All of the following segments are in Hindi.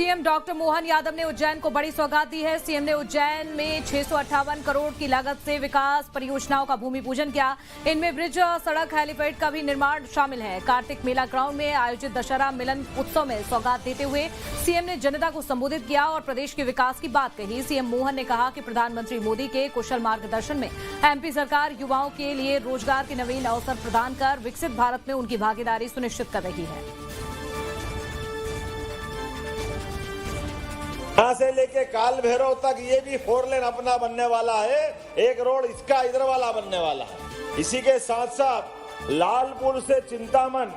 सीएम डॉक्टर मोहन यादव ने उज्जैन को बड़ी सौगात दी है। सीएम ने उज्जैन में 658 करोड़ की लागत से विकास परियोजनाओं का भूमि पूजन किया। इनमें ब्रिज, सड़क, हेलीपैड का भी निर्माण शामिल है। कार्तिक मेला ग्राउंड में आयोजित दशहरा मिलन उत्सव में सौगात देते हुए सीएम ने जनता को संबोधित किया और प्रदेश के विकास की बात कही। सीएम मोहन ने कहा कि प्रधानमंत्री मोदी के कुशल मार्गदर्शन में एमपी सरकार युवाओं के लिए रोजगार के नवीन अवसर प्रदान कर विकसित भारत में उनकी भागीदारी सुनिश्चित कर रही है। यहाँ से लेके काल भैरव तक ये भी 4 लेन अपना बनने वाला है। एक रोड इसका इधर वाला बनने वाला है। इसी के साथ साथ लालपुर से चिंतामन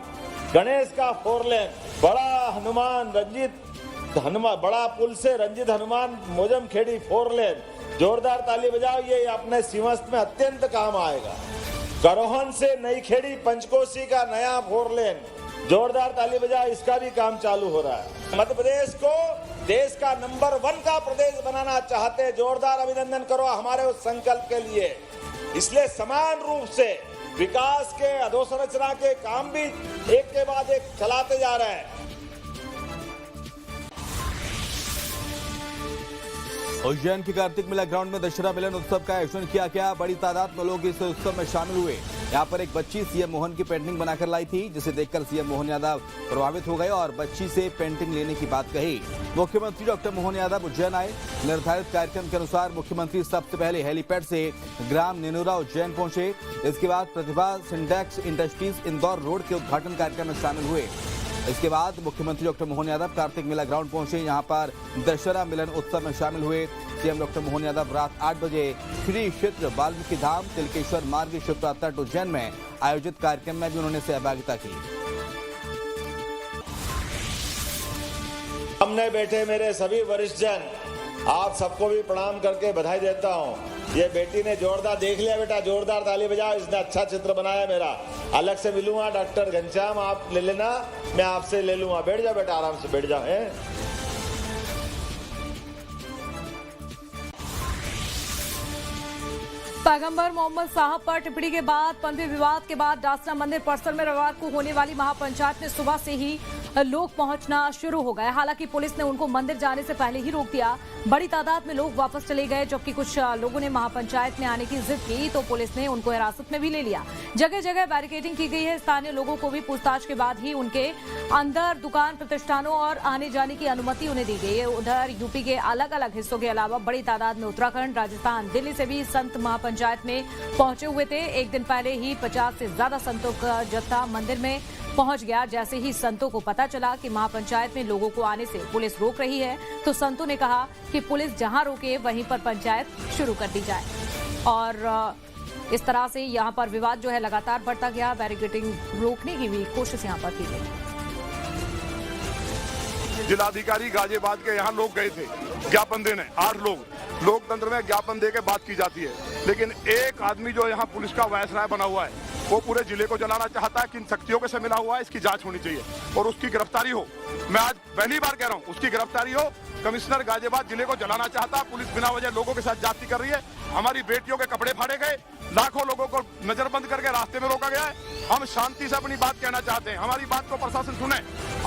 गणेश का 4 लेन, बड़ा हनुमान बड़ा पुल से रंजित हनुमान मोजम खेड़ी 4 लेन, जोरदार ताली बजाओ। ये अपने सीमस्त में अत्यंत काम आएगा। करोहन से नई खेड़ी पंचकोशी का नया 4 लेन, जोरदार ताली बजाओ। इसका भी काम चालू हो रहा है। मध्य प्रदेश को देश का नंबर 1 का प्रदेश बनाना चाहते, जोरदार अभिनंदन करो हमारे उस संकल्प के लिए। इसलिए समान रूप से विकास के अधोसंरचना के काम भी एक के बाद एक चलाते जा रहे हैं। उज्जैन के कार्तिक मेला ग्राउंड में दशहरा मिलन उत्सव का आयोजन किया गया। बड़ी तादाद में लोग इस उत्सव में शामिल हुए। यहाँ पर एक बच्ची सीएम मोहन की पेंटिंग बनाकर लाई थी, जिसे देखकर सीएम मोहन यादव प्रभावित हो गए और बच्ची से पेंटिंग लेने की बात कही। मुख्यमंत्री डॉक्टर मोहन यादव उज्जैन आए। निर्धारित कार्यक्रम के अनुसार मुख्यमंत्री सबसे पहले हेलीपैड से ग्राम नेनुरा उज्जैन पहुंचे। इसके बाद प्रतिभा सिंडेक्स इंडस्ट्रीज इंदौर रोड के उद्घाटन कार्यक्रम में शामिल हुए। इसके बाद मुख्यमंत्री डॉक्टर मोहन यादव कार्तिक मेला ग्राउंड पहुंचे। यहां पर दशहरा मिलन उत्सव में शामिल हुए। सीएम डॉक्टर मोहन यादव रात 8 बजे श्री क्षेत्र वाल्मीकि धाम तिलकेश्वर मार्ग शिप्रा तट उज्जैन में आयोजित कार्यक्रम में भी उन्होंने सहभागिता की। सामने बैठे मेरे सभी वरिष्ठ जन, आप सबको भी प्रणाम करके बधाई देता हूँ। ये बेटी ने जोरदार देख लिया बेटा, जोरदार ताली बजाओ। इसने अच्छा चित्र बनाया मेरा। अलग से मिलूंगा डॉक्टर घनश्याम, आप ले लेना, मैं आपसे ले लूंगा। बैठ जाओ बेटा, आराम से बैठ जाओ। पैगंबर मोहम्मद साहब पर टिप्पणी के बाद पंथी विवाद के बाद डासना मंदिर परिसर में रविवार को होने वाली महापंचायत में सुबह से ही लोग पहुंचना शुरू हो गए। हालांकि पुलिस ने उनको मंदिर जाने से पहले ही रोक दिया। बड़ी तादाद में लोग वापस चले गए, जबकि कुछ लोगों ने महापंचायत में आने की जिद की तो पुलिस ने उनको हिरासत में भी ले लिया। जगह जगह बैरिकेडिंग की गई है। स्थानीय लोगों को भी पूछताछ के बाद ही उनके अंदर दुकान प्रतिष्ठानों और आने जाने की अनुमति उन्हें दी गई है। उधर यूपी के अलग अलग हिस्सों के अलावा बड़ी तादाद में उत्तराखंड, राजस्थान, दिल्ली से भी संत महापंचायत में पहुंचे हुए थे। एक दिन पहले ही 50 से ज्यादा संतों का जत्था मंदिर में पहुंच गया। जैसे ही संतों को पता चला कि महापंचायत में लोगों को आने से पुलिस रोक रही है तो संतों ने कहा कि पुलिस जहां रोके वहीं पर पंचायत शुरू कर दी जाए। और इस तरह से यहां पर विवाद जो है लगातार बढ़ता गया। बैरिकेडिंग रोकने की भी कोशिश यहां पर की गई। जिलाधिकारी गाजियाबाद के यहाँ लोग गए थे ज्ञापन देने। 8 लोग। लोकतंत्र में ज्ञापन दे के बात की जाती है, लेकिन एक आदमी जो यहाँ पुलिस का वायसराय बना हुआ है, वो पूरे जिले को जलाना चाहता है। किन शक्तियों के से मिला हुआ है, इसकी जांच होनी चाहिए और उसकी गिरफ्तारी हो। मैं आज पहली बार कह रहा हूँ, उसकी गिरफ्तारी हो। कमिश्नर गाजियाबाद जिले को जलाना चाहता है। पुलिस बिना वजह लोगों के साथ जाति कर रही है। हमारी बेटियों के कपड़े फाड़े गए, लाखों लोगों को नजरबंद करके रास्ते में रोका गया है। हम शांति से अपनी बात कहना चाहते हैं। हमारी बात को प्रशासन सुने।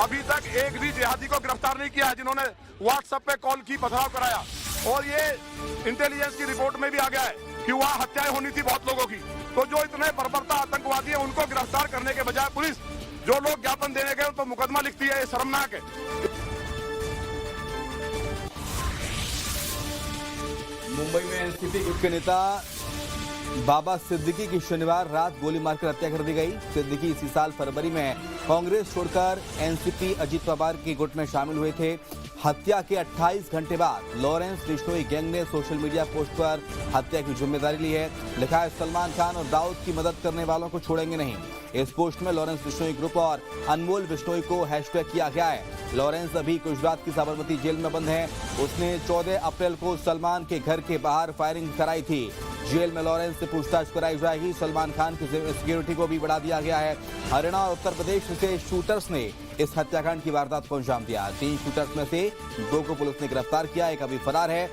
अभी तक एक भी जिहादी को गिरफ्तार नहीं किया है जिन्होंने व्हाट्सएप पे कॉल की, पथराव कराया। और ये इंटेलिजेंस की रिपोर्ट में भी आ गया है कि वहाँ हत्याएं होनी थी बहुत लोगों की। तो जो इतने बर्बरता आतंकवादी है, उनको गिरफ्तार करने के बजाय पुलिस जो लोग ज्ञापन देने गए उन पर मुकदमा लिखती है। ये शर्मनाक है। मुंबई में एनसीपी गुट के नेता बाबा सिद्दीकी की शनिवार रात गोली मारकर हत्या कर दी गई। सिद्दीकी इसी साल फरवरी में कांग्रेस छोड़कर एनसीपी अजीत पवार के गुट में शामिल हुए थे। हत्या के 28 घंटे बाद लॉरेंस बिश्नोई गैंग ने सोशल मीडिया पोस्ट पर हत्या की जिम्मेदारी ली है। लिखा है, सलमान खान और दाऊद की मदद करने वालों को छोड़ेंगे नहीं। इस पोस्ट में लॉरेंस बिश्नोई ग्रुप और अनमोल बिश्नोई को हैशटैग किया गया है। लॉरेंस अभी गुजरात की साबरमती जेल में बंद है। उसने 14 अप्रैल को सलमान के घर के बाहर फायरिंग कराई थी। जेल में लॉरेंस से पूछताछ कराई जाएगी। सलमान खान की सिक्योरिटी को भी बढ़ा दिया गया है। हरियाणा और उत्तर प्रदेश से शूटर्स ने इस हत्याकांड की वारदात को अंजाम दिया। 3 शूटर्स में से 2 को पुलिस ने गिरफ्तार किया, एक अभी फरार है।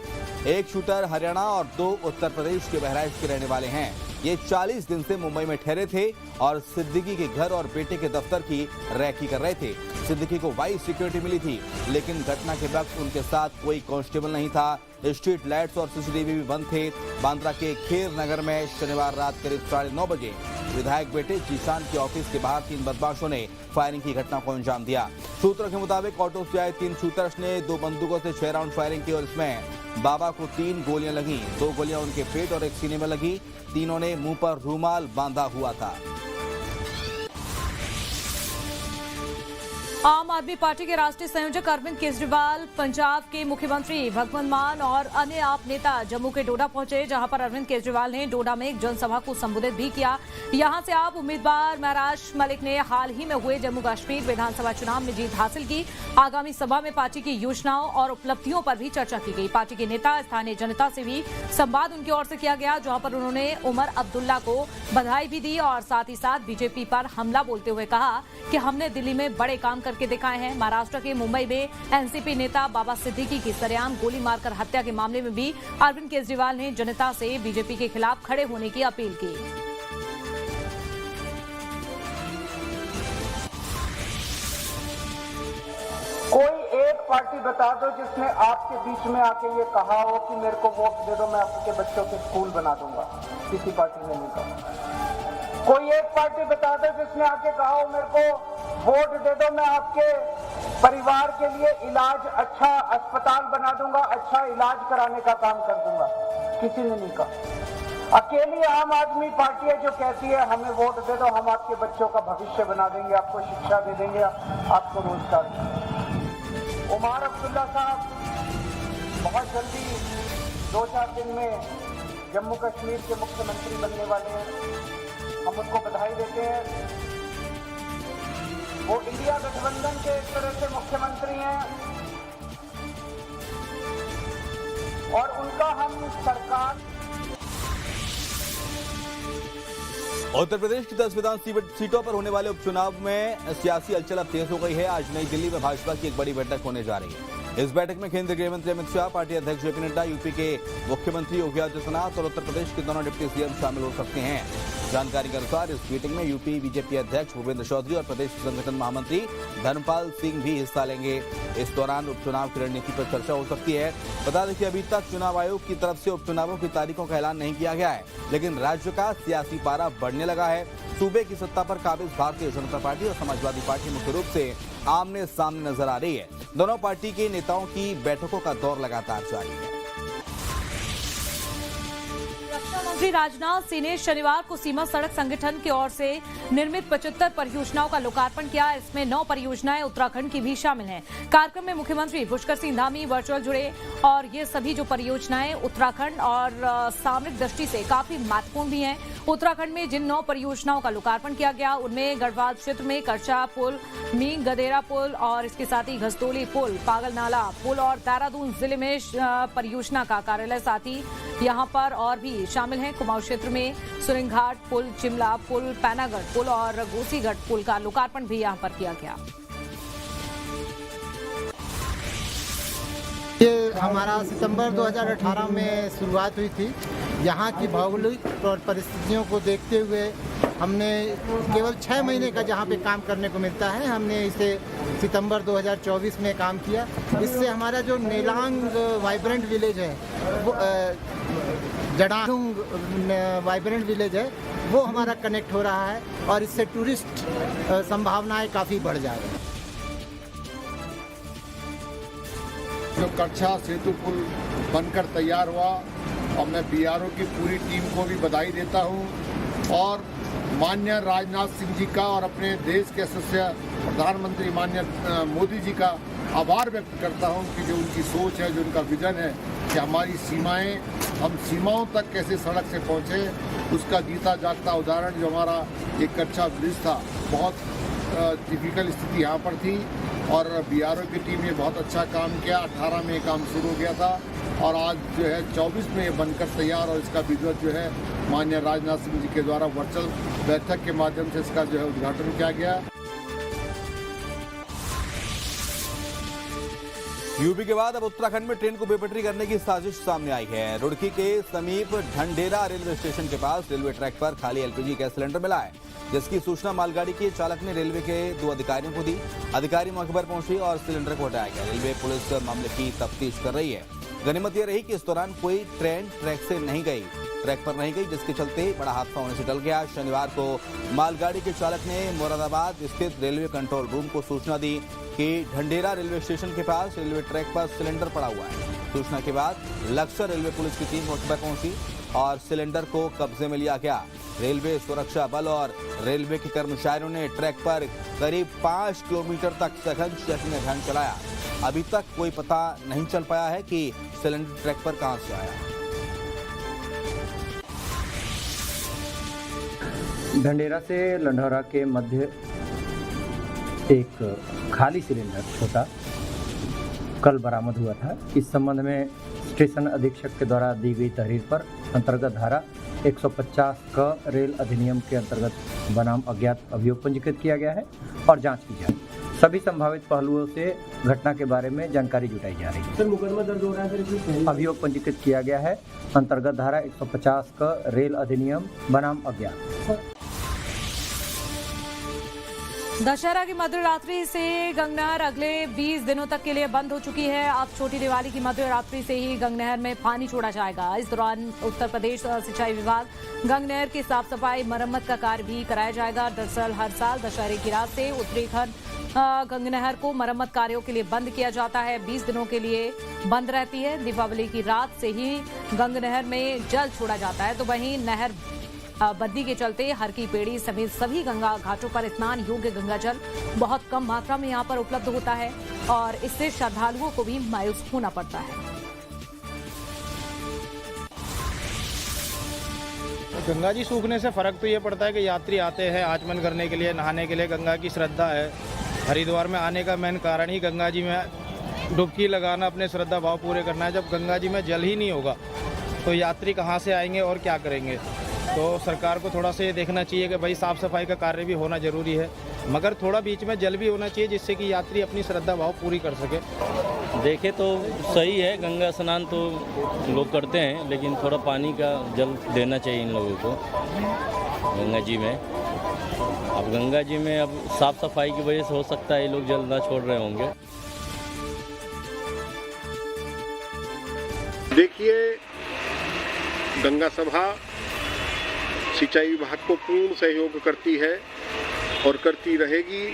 एक शूटर हरियाणा और 2 उत्तर प्रदेश के बहराइच के रहने वाले हैं। ये 40 दिन से मुंबई में ठहरे थे और सिद्दीकी के घर और बेटे के दफ्तर की रैकी कर रहे थे। सिद्दीकी को वाइस सिक्योरिटी मिली थी, लेकिन घटना के वक्त उनके साथ कोई कांस्टेबल नहीं था। स्ट्रीट लाइट्स और सीसीटीवी भी बंद थे। बांद्रा के खेर नगर में शनिवार रात करीब 9:30 बजे विधायक बेटे जीशान के ऑफिस के बाहर 3 बदमाशों ने फायरिंग की घटना को अंजाम दिया। सूत्रों के मुताबिक ऑटो से आए 3 शूटर्स ने 2 बंदूकों से 6 राउंड फायरिंग की और इसमें बाबा को 3 गोलियां लगी। 2 गोलियां उनके पेट और एक सीने में लगी। तीनों ने मुंह पर रूमाल बांधा हुआ था। आम आदमी पार्टी के राष्ट्रीय संयोजक अरविंद केजरीवाल, पंजाब के मुख्यमंत्री भगवंत मान और अन्य आप नेता जम्मू के डोडा पहुंचे, जहां पर अरविंद केजरीवाल ने डोडा में एक जनसभा को संबोधित भी किया। यहां से आप उम्मीदवार महराज मलिक ने हाल ही में हुए जम्मू कश्मीर विधानसभा चुनाव में जीत हासिल की। आगामी सभा में पार्टी की योजनाओं और उपलब्धियों पर भी चर्चा की गई। पार्टी के नेता, स्थानीय जनता से भी संवाद उनकी ओर से किया गया, जहां पर उन्होंने उमर अब्दुल्ला को बधाई भी दी और साथ ही साथ बीजेपी पर हमला बोलते हुए कहा कि हमने दिल्ली में बड़े काम के दिखाए हैं। महाराष्ट्र के मुंबई में एनसीपी नेता बाबा सिद्दीकी की सरेआम गोली मारकर हत्या के मामले में भी अरविंद केजरीवाल ने जनता से बीजेपी के खिलाफ खड़े होने की अपील की। कोई एक पार्टी बता दो जिसने आपके बीच में आके ये कहा हो कि मेरे को वोट दे दो, मैं आपके बच्चों के स्कूल बना दूंगा। किसी पार्टी ने नहीं कहा। कोई एक पार्टी बता दो जिसने आके कहा हो मेरे को वोट दे दो, मैं आपके परिवार के लिए इलाज, अच्छा अस्पताल बना दूंगा, अच्छा इलाज कराने का काम कर दूंगा। किसी ने नहीं कहा। अकेली आम आदमी पार्टी है जो कहती है हमें वोट दे दो, हम आपके बच्चों का भविष्य बना देंगे, आपको शिक्षा दे देंगे, आपको रोजगार देंगे। उमर अब्दुल्ला साहब बहुत जल्दी 2-4 दिन में जम्मू कश्मीर के मुख्यमंत्री बनने वाले हैं। हम उनको बधाई देते हैं। वो इंडिया गठबंधन के एक तरह से मुख्यमंत्री हैं और उनका हम सरकार। उत्तर प्रदेश की 10 विधानसभा सीटों पर होने वाले उपचुनाव में सियासी हलचल अब तेज हो गई है। आज नई दिल्ली में भाजपा की एक बड़ी बैठक होने जा रही है। इस बैठक में केंद्रीय गृह मंत्री अमित शाह, पार्टी अध्यक्ष जेपी नड्डा, यूपी के मुख्यमंत्री योगी आदित्यनाथ और उत्तर प्रदेश के दोनों डिप्टी सीएम शामिल हो सकते हैं। जानकारी के अनुसार इस मीटिंग में यूपी बीजेपी अध्यक्ष भूपेंद्र चौधरी और प्रदेश संगठन महामंत्री धर्मपाल सिंह भी हिस्सा लेंगे। इस दौरान उपचुनाव की रणनीति पर चर्चा हो सकती है। बता दें कि अभी तक चुनाव आयोग की तरफ से उपचुनावों की तारीखों का ऐलान नहीं किया गया है, लेकिन राज्य का सियासी पारा बढ़ने लगा है। सूबे की सत्ता पर काबिज भारतीय जनता पार्टी और समाजवादी पार्टी मुख्य रूप से आमने सामने नजर आ रही है। दोनों पार्टी के नेताओं की बैठकों का दौर लगातार जारी है। रक्षा मंत्री राजनाथ सिंह ने शनिवार को सीमा सड़क संगठन की ओर से निर्मित 75 परियोजनाओं का लोकार्पण किया। इसमें 9 परियोजनाएं उत्तराखंड की भी शामिल हैं। कार्यक्रम में मुख्यमंत्री पुष्कर सिंह धामी वर्चुअल जुड़े और ये सभी जो परियोजनाएं उत्तराखंड और सामरिक दृष्टि से काफी महत्वपूर्ण भी हैं। उत्तराखंड में जिन 9 परियोजनाओं का लोकार्पण किया गया उनमें गढ़वाल क्षेत्र में करचा पुल, मीन गदेरा पुल और इसके साथ ही घसतोली पुल, पागल नाला पुल और देहरादून जिले में परियोजना का कार्यालय साथ ही यहाँ पर और भी शामिल हैं। कुमाऊं क्षेत्र में सुरिंघाट पुल, चिमला पुल, पैनागढ़ पुल और गोसीगढ़ पुल का लोकार्पण भी यहाँ पर किया गया। ये हमारा सितंबर 2018 में शुरुआत हुई थी। यहाँ की भौगोलिक और परिस्थितियों को देखते हुए हमने केवल 6 महीने का जहाँ पे काम करने को मिलता है, हमने इसे सितंबर 2024 में काम किया। इससे हमारा जो नेलांग वाइब्रेंट विलेज है, वो जड़ांग वाइब्रेंट विलेज है, वो हमारा कनेक्ट हो रहा है और इससे टूरिस्ट संभावनाएं काफ़ी बढ़ जा रही हैं। जो करछा सेतु पुल बनकर तैयार हुआ और मैं बीआरओ की पूरी टीम को भी बधाई देता हूं और माननीय राजनाथ सिंह जी का और अपने देश के सदस्य प्रधानमंत्री माननीय मोदी जी का आभार व्यक्त करता हूं कि जो उनकी सोच है, जो उनका विजन है कि हमारी सीमाएं, हम सीमाओं तक कैसे सड़क से पहुंचे, उसका जीता जागता उदाहरण जो हमारा एक करछा ब्रिज था। बहुत डिफिकल्ट स्थिति यहाँ पर थी और बीआरओ की टीम ने बहुत अच्छा काम किया। 18 में काम शुरू हो गया था और आज जो है 24 में ये बनकर तैयार और इसका विधिवत जो है माननीय राजनाथ सिंह जी के द्वारा वर्चुअल बैठक के माध्यम से इसका जो है उद्घाटन किया गया। यूपी के बाद अब उत्तराखंड में ट्रेन को बेपटरी करने की साजिश सामने आई है। रुड़की के समीप ढंढेरा रेलवे स्टेशन के पास रेलवे ट्रैक पर खाली एलपीजी गैस सिलेंडर मिला है, जिसकी सूचना मालगाड़ी के चालक ने रेलवे के 2 अधिकारियों को दी। अधिकारी मौके पर पहुंचे और सिलेंडर को हटाया गया। रेलवे पुलिस मामले की तफ्तीश कर रही है। गनीमत यह रही कि इस दौरान कोई ट्रेन ट्रैक पर नहीं गई, जिसके चलते बड़ा हादसा होने से टल गया। शनिवार को मालगाड़ी के चालक ने मुरादाबाद स्थित रेलवे कंट्रोल रूम को सूचना दी कि ढंढेरा रेलवे स्टेशन के पास रेलवे ट्रैक पर सिलेंडर पड़ा हुआ है। सूचना के बाद लक्सर रेलवे पुलिस की टीम मौके पर पहुंची और सिलेंडर को कब्जे में लिया गया। रेलवे सुरक्षा बल और रेलवे के कर्मचारियों ने ट्रैक पर करीब 5 किलोमीटर तक सघन चेकिंग अभियान चलाया। अभी तक कोई पता नहीं चल पाया है कि सिलेंडर ट्रैक पर कहां से आया। ढंढेरा से लंढौरा के मध्य एक खाली सिलेंडर छोटा कल बरामद हुआ था। इस संबंध में स्टेशन अधीक्षक के द्वारा दी गई तहरीर पर अंतर्गत धारा 150 क रेल अधिनियम के अंतर्गत बनाम अज्ञात अभियोग पंजीकृत किया गया है और जांच की जाए। सभी संभावित पहलुओं से घटना के बारे में जानकारी जुटाई जा रही है। सर, मुकदमा दर्ज हो रहा है सर? अभियोग पंजीकृत किया गया है अंतर्गत धारा 150 क रेल अधिनियम बनाम अज्ञात। दशहरा की मध्य रात्रि से गंगनहर अगले 20 दिनों तक के लिए बंद हो चुकी है। अब छोटी दिवाली की मध्य रात्रि से ही गंगनहर में पानी छोड़ा जाएगा। इस दौरान उत्तर प्रदेश सिंचाई विभाग गंगनहर की साफ सफाई मरम्मत का कार्य भी कराया जाएगा। दरअसल हर साल दशहरे की रात से उत्तराखंड गंगनहर को मरम्मत कार्यों के लिए बंद किया जाता है। 20 दिनों के लिए बंद रहती है। दीपावली की रात से ही गंगनहर में जल छोड़ा जाता है। तो वहीं नहर बंदी के चलते हर की पेड़ी समेत सभी गंगा घाटों पर स्नान योग्य गंगा जल बहुत कम मात्रा में यहां पर उपलब्ध होता है और इससे श्रद्धालुओं को भी मायूस होना पड़ता है। गंगा जी सूखने से फर्क तो ये पड़ता है कि यात्री आते हैं आचमन करने के लिए, नहाने के लिए। गंगा की श्रद्धा है। हरिद्वार में आने का मेन कारण ही गंगा जी में डुबकी लगाना, अपने श्रद्धा भाव पूरे करना है। जब गंगा जी में जल ही नहीं होगा तो यात्री कहाँ से आएंगे और क्या करेंगे। तो सरकार को थोड़ा सा ये देखना चाहिए कि भाई साफ़ सफाई का कार्य भी होना ज़रूरी है, मगर थोड़ा बीच में जल भी होना चाहिए जिससे कि यात्री अपनी श्रद्धा भाव पूरी कर सके। देखे तो सही है, गंगा स्नान तो लोग करते हैं, लेकिन थोड़ा पानी का जल देना चाहिए इन लोगों को गंगा जी में। अब गंगा जी में अब साफ़ सफाई की वजह से हो सकता है ये लोग जल ना छोड़ रहे होंगे। देखिए, गंगा सभा सिंचाई विभाग को पूर्ण सहयोग करती है और करती रहेगी,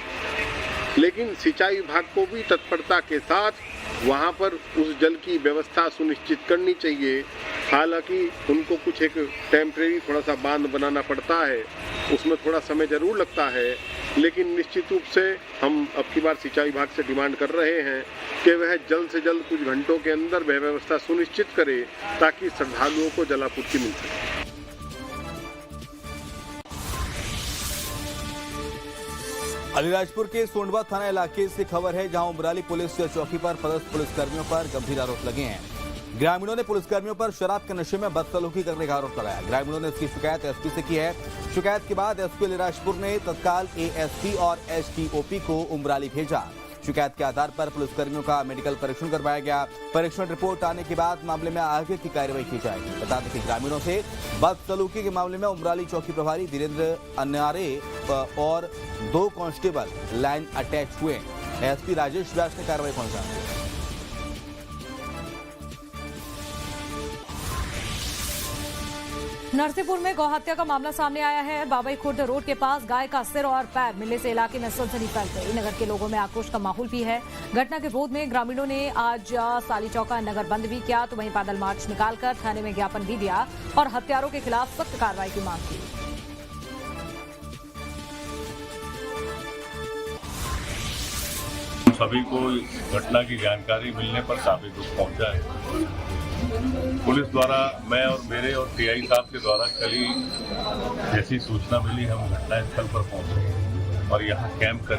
लेकिन सिंचाई विभाग को भी तत्परता के साथ वहां पर उस जल की व्यवस्था सुनिश्चित करनी चाहिए। हालांकि उनको कुछ एक टेम्परेरी थोड़ा सा बांध बनाना पड़ता है, उसमें थोड़ा समय जरूर लगता है, लेकिन निश्चित रूप से हम अब की बार सिंचाई विभाग से डिमांड कर रहे हैं कि वह जल्द से जल्द कुछ घंटों के अंदर वह व्यवस्था सुनिश्चित करे ताकि श्रद्धालुओं को जलापूर्ति मिल सके। अलीराजपुर के सोंडवा थाना इलाके से खबर है, जहां उमराली पुलिस चौकी पर पदस्थ पुलिसकर्मियों पर गंभीर आरोप लगे हैं। ग्रामीणों ने पुलिसकर्मियों पर शराब के नशे में बदसलूकी करने का आरोप लगाया। ग्रामीणों ने इसकी शिकायत एसपी से की है। शिकायत के बाद एसपी अलीराजपुर ने तत्काल एएसपी और एसडीओपी को उमराली भेजा। शिकायत के आधार पर पुलिसकर्मियों का मेडिकल परीक्षण करवाया गया। परीक्षण रिपोर्ट आने के बाद मामले में आगे की कार्रवाई की जाएगी। बता दें कि ग्रामीणों से बदसलूकी के मामले में उमराली चौकी प्रभारी धीरेन्द्र अन्यारे और 2 कांस्टेबल लाइन अटैच हुए। एसपी राजेश व्यास ने कार्रवाई को अंजाम दिया। नरसिंहपुर में गौहत्या का मामला सामने आया है। बाबई खुर्द रोड के पास गाय का सिर और पैर मिलने से इलाके में सनसनी फैल गई। नगर के लोगों में आक्रोश का माहौल भी है। घटना के विरोध में ग्रामीणों ने आज साली चौका नगर बंद भी किया, तो वहीं पैदल मार्च निकालकर थाने में ज्ञापन भी दिया और हत्यारों के खिलाफ सख्त कार्रवाई की मांग की। सभी को घटना की जानकारी मिलने पर काफी दुख पहुंचा है। पुलिस द्वारा मैं और मेरे और टीआई साहब के द्वारा कल ही जैसी सूचना मिली हम घटनास्थल पर पहुंचे और यहाँ कैंप कर